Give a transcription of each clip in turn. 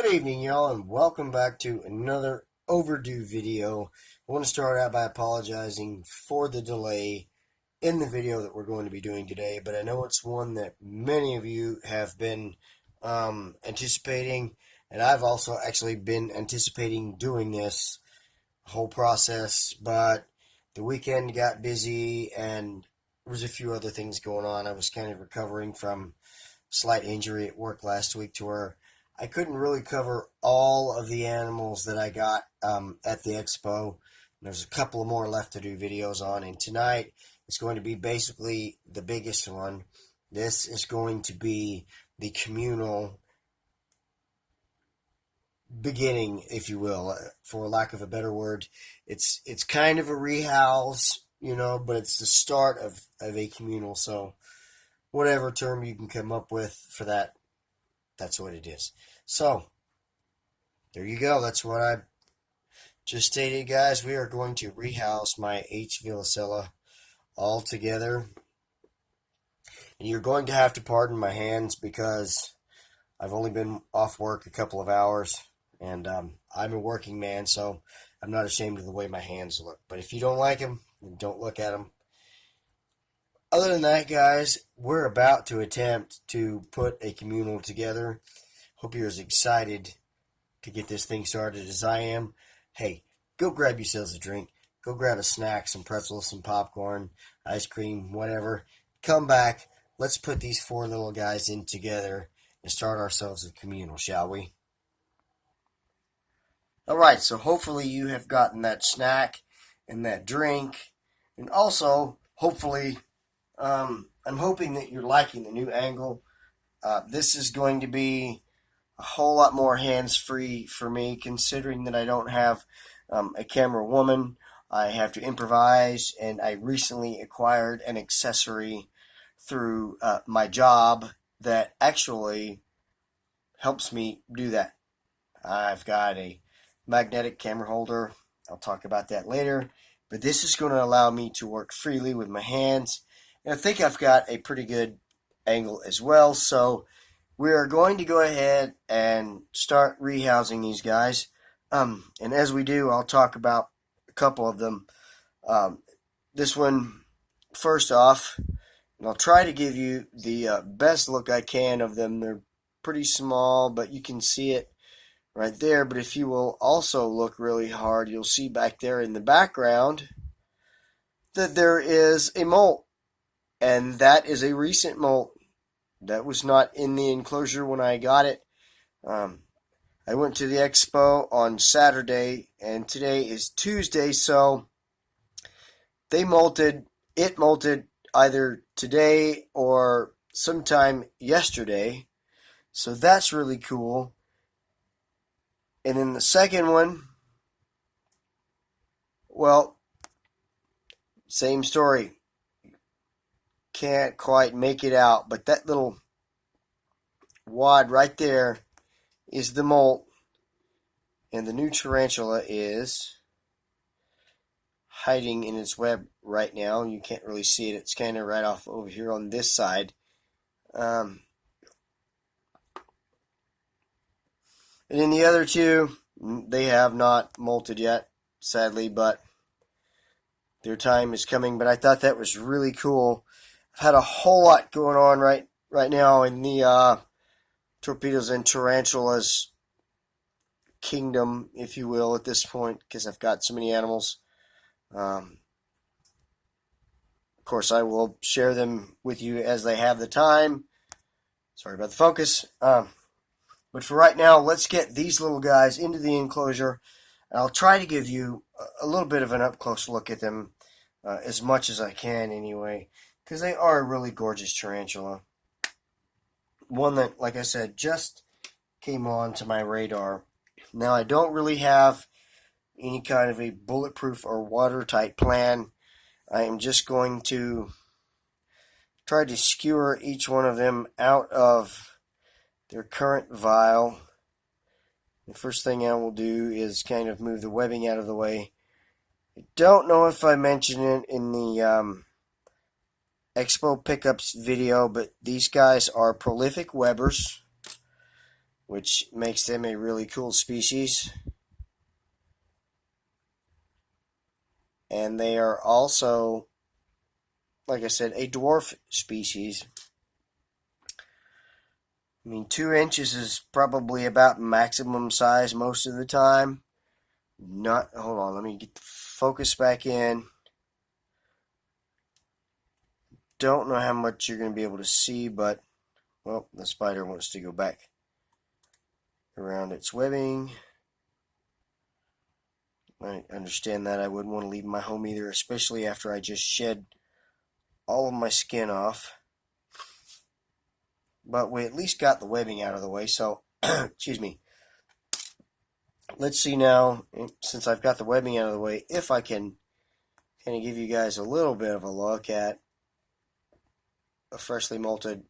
Good evening, y'all, and welcome back to another overdue video. I want to start out by apologizing for the delay in the video that we're going to be doing today, but I know it's one that many of you have been anticipating, and I've also actually been anticipating doing this whole process, but the weekend got busy and there was a few other things going on. I was kind of recovering from slight injury at work last week to where I couldn't really cover all of the animals that I got at the expo. There's a couple more left to do videos on, and tonight it's going to be basically the biggest one. This is going to be the communal beginning, if you will, for lack of a better word. It's kind of a rehouse, but it's the start of a communal. So whatever term you can come up with for that, that's what it is. So, there you go. That's what I just stated, guys. We are going to rehouse my H. villosella all together. And you're going to have to pardon my hands because I've only been off work a couple of hours. And I'm a working man, so I'm not ashamed of the way my hands look. But if you don't like them, then don't look at them. Other than that, guys, we're about to attempt to put a communal together. Hope you're as excited to get this thing started as I am. Hey, go grab yourselves a drink. Go grab a snack, some pretzels, some popcorn, ice cream, whatever. Come back. Let's put these four little guys in together and start ourselves a communal, shall we? Alright, so hopefully you have gotten that snack and that drink. And also, hopefully, I'm hoping that you're liking the new angle. This is going to be a whole lot more hands-free for me, considering that I don't have a camera woman. I have to improvise, and I recently acquired an accessory through my job that actually helps me do that. I've got a magnetic camera holder. I'll talk about that later. But this is going to allow me to work freely with my hands. And I think I've got a pretty good angle as well. So we are going to go ahead and start rehousing these guys. And as we do, I'll talk about a couple of them. This one, first off, and I'll try to give you the best look I can of them. They're pretty small, but you can see it right there. But if you will also look really hard, you'll see back there in the background that there is a molt. And that is a recent molt. That was not in the enclosure when I got it. I went to the expo on Saturday, and today is Tuesday, so they molted. It molted either today or sometime yesterday, so that's really cool. And then the second one, well, same story. Can't quite make it out, but that little wad right there is the molt, and the new tarantula is hiding in its web right now. You can't really see it. It's kind of right off over here on this side. And then the other two, they have not molted yet, sadly, but their time is coming. But I thought that was really cool. I've had a whole lot going on right now in the torpedoes and tarantulas kingdom, if you will, at this point, because I've got so many animals. Of course, I will share them with you as they have the time. Sorry about the focus. But for right now, let's get these little guys into the enclosure. And I'll try to give you a little bit of an up-close look at them, as much as I can anyway, because they are a really gorgeous tarantula. One that, like I said, just came on to my radar. Now, I don't really have any kind of a bulletproof or watertight plan. I am just going to try to skewer each one of them out of their current vial. The first thing I will do is kind of move the webbing out of the way. I don't know if I mentioned it in the Expo Pickups video, but these guys are prolific webbers. which makes them a really cool species. And they are also, like I said, a dwarf species. I mean, 2 inches is probably about maximum size most of the time. Hold on, let me get the focus back in. Don't know how much you're going to be able to see, but, well, the spider wants to go back around its webbing. I understand that. I wouldn't want to leave my home either, especially after I just shed all of my skin off. But we at least got the webbing out of the way, so, excuse me. Let's see now, since I've got the webbing out of the way, if I can kind of give you guys a little bit of a look at a freshly molted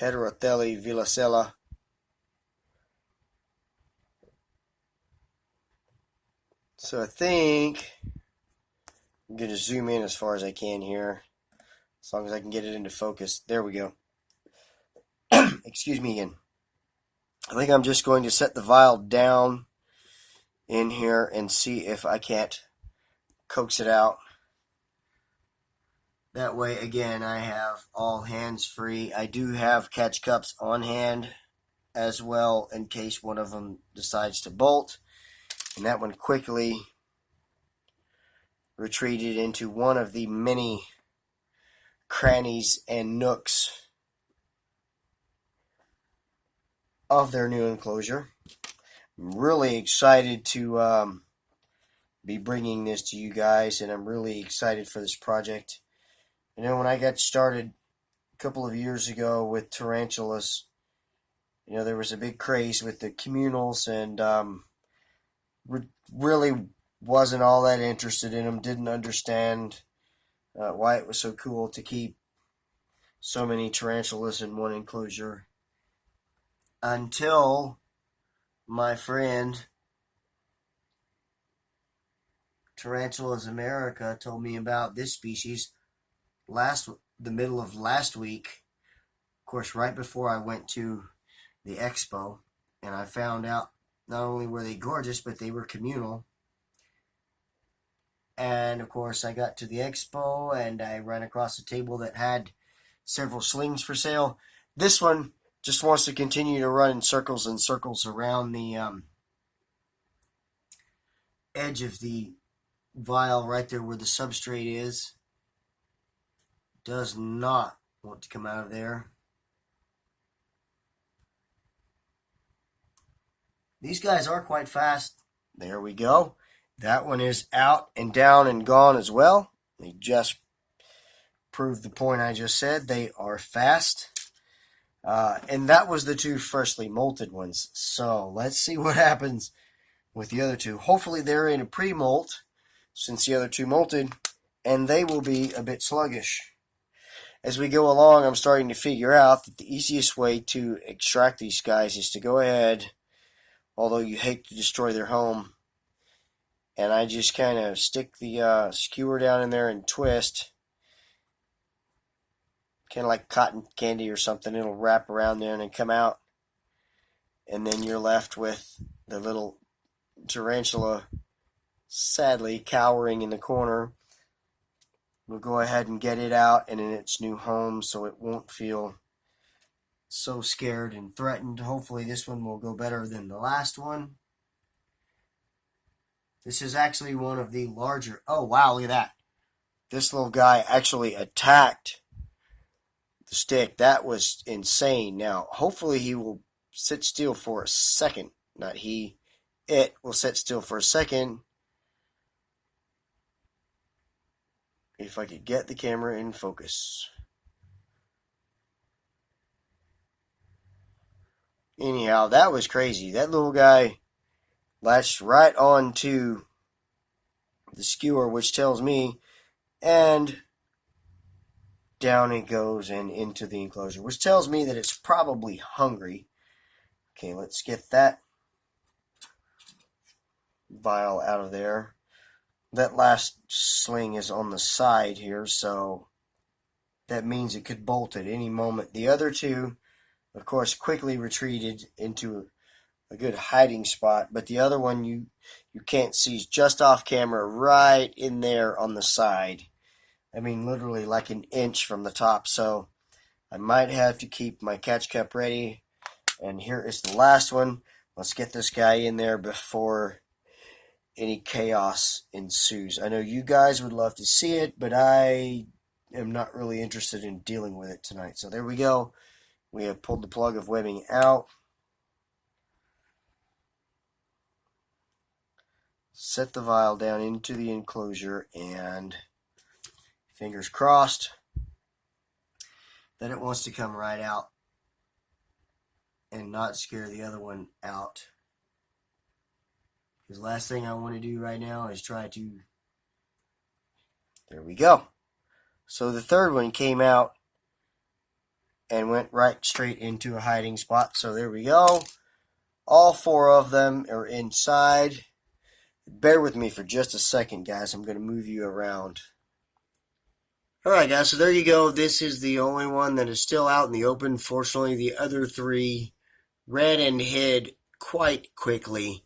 Heterothele villosella. So I think I'm going to zoom in as far as I can here, as long as I can get it into focus. There we go. Excuse me again. I think I'm just going to set the vial down in here and see if I can't coax it out. That way, again, I have all hands free. I do have catch cups on hand as well in case one of them decides to bolt. And that one quickly retreated into one of the many crannies and nooks of their new enclosure. I'm really excited to be bringing this to you guys, and I'm really excited for this project. You know, when I got started a couple of years ago with tarantulas, you know, there was a big craze with the communals, and really wasn't all that interested in them. Didn't understand why it was so cool to keep so many tarantulas in one enclosure, until my friend Tarantulas America told me about this species the middle of last week. Of course, right before I went to the expo, and I found out not only were they gorgeous, but they were communal. And of course, I got to the expo and I ran across a table that had several slings for sale. This one just wants to continue to run in circles and circles around the edge of the vial right there where the substrate is. Does not want to come out of there. These guys are quite fast. There we go. That one is out and down and gone as well. They just proved the point I just said. They are fast. And that was the 2 freshly molted ones. So let's see what happens with the other 2. Hopefully they're in a pre-molt, since the other 2 molted, and they will be a bit sluggish. As we go along, I'm starting to figure out that the easiest way to extract these guys is to go ahead, although you hate to destroy their home, and I just kind of stick the skewer down in there and twist, kind of like cotton candy or something. It'll wrap around there and then come out, and then you're left with the little tarantula sadly cowering in the corner. We'll go ahead and get it out and in its new home so it won't feel so scared and threatened. Hopefully this one will go better than the last one. This is actually one of the larger. Oh, wow, look at that. This little guy actually attacked the stick. That was insane. Now, hopefully he will sit still for a second. Not he. It will sit still for a second. If I could get the camera in focus. Anyhow, that was crazy. That little guy latched right onto the skewer, which tells me, and down it goes and into the enclosure, which tells me that it's probably hungry. Okay, let's get that vial out of there. That last sling is on the side here, so that means it could bolt at any moment. The other 2, of course, quickly retreated into a good hiding spot. But the other one you can't see is just off camera, right in there on the side. I mean, literally like an inch from the top. So I might have to keep my catch cup ready. And here is the last one. Let's get this guy in there before any chaos ensues. I know you guys would love to see it, but I am not really interested in dealing with it tonight. So there we go. We have pulled the plug of webbing out. Set the vial down into the enclosure, and fingers crossed that it wants to come right out and not scare the other one out. Because the last thing I want to do right now is try to... There we go. So the third one came out and went right straight into a hiding spot. So there we go. All four of them are inside. Bear with me for just a second, guys. I'm going to move you around. Alright, guys, so there you go. This is the only one that is still out in the open. Fortunately, the other three ran and hid quite quickly.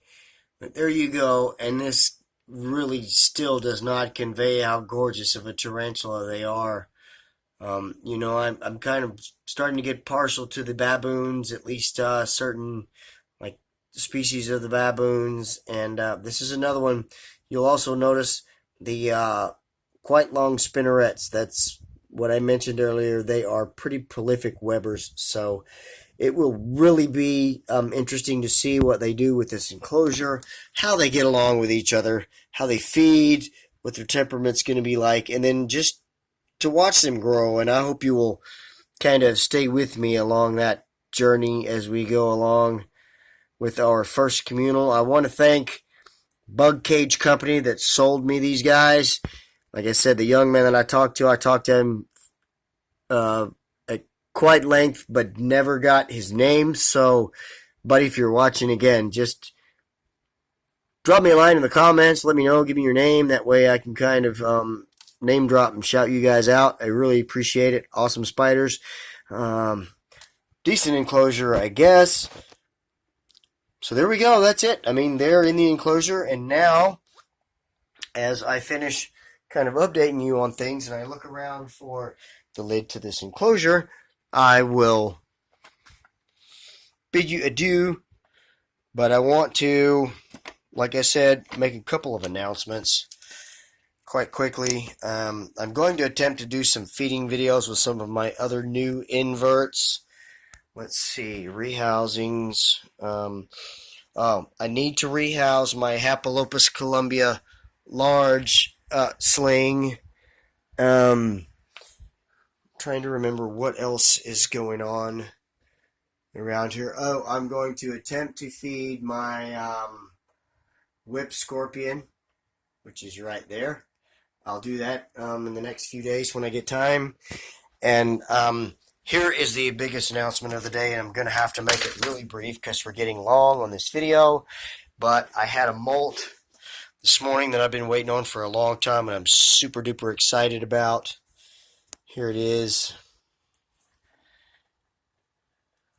But there you go. And this really still does not convey how gorgeous of a tarantula they are. You know, I'm kind of starting to get partial to the baboons, at least certain like species of the baboons. And this is another one. You'll also notice the quite long spinnerets. That's what I mentioned earlier. They are pretty prolific webbers. So it will really be interesting to see what they do with this enclosure, how they get along with each other, how they feed, what their temperament's going to be like, and then just to watch them grow. And I hope you will kind of stay with me along that journey as we go along with our first communal. I want to thank Bug Cage Company that sold me these guys. Like I said, the young man that I talked to him at quite length, but never got his name. So, buddy, if you're watching again, just drop me a line in the comments. Let me know. Give me your name. That way I can kind of name drop and shout you guys out. I really appreciate it. Awesome spiders. Decent enclosure, I guess. So there we go. That's it. I mean, they're in the enclosure. And now, as I finish kind of updating you on things and I look around for the lid to this enclosure, I will bid you adieu. But I want to, like I said, make a couple of announcements quite quickly. I'm going to attempt to do some feeding videos with some of my other new inverts. Let's see, rehousings. I need to rehouse my Hapalopus Columbia large sling. Trying to remember what else is going on around here. Oh, I'm going to attempt to feed my whip scorpion, which is right there. I'll do that in the next few days when I get time. And here is the biggest announcement of the day, and I'm going to have to make it really brief because we're getting long on this video. But I had a molt this morning that I've been waiting on for a long time, and I'm super duper excited about. Here it is.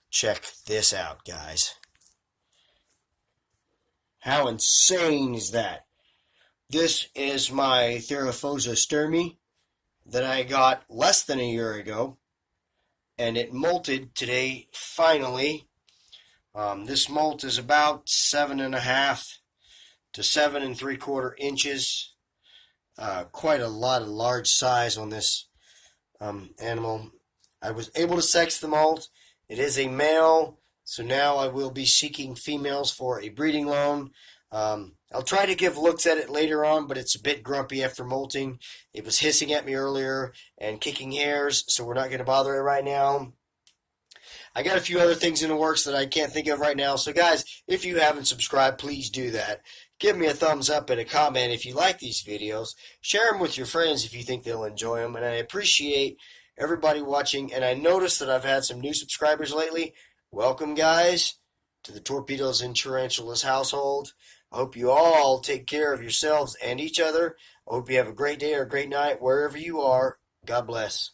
Check this out, guys. How insane is that? This is my Heterothele sturmey that I got less than a year ago, and it molted today finally. This molt is about 7.5 to 7 3/4 inches. Quite a lot of large size on this animal. I was able to sex the molt. It is a male, so now I will be seeking females for a breeding loan. I'll try to give looks at it later on, but it's a bit grumpy after molting. It was hissing at me earlier and kicking hairs, so we're not going to bother it right now. I got a few other things in the works that I can't think of right now. So, guys, if you haven't subscribed, please do that. Give me a thumbs up and a comment if you like these videos. Share them with your friends if you think they'll enjoy them. And I appreciate everybody watching. And I noticed that I've had some new subscribers lately. Welcome, guys, to the Torpedoes and Tarantulas household. I hope you all take care of yourselves and each other. I hope you have a great day or a great night wherever you are. God bless.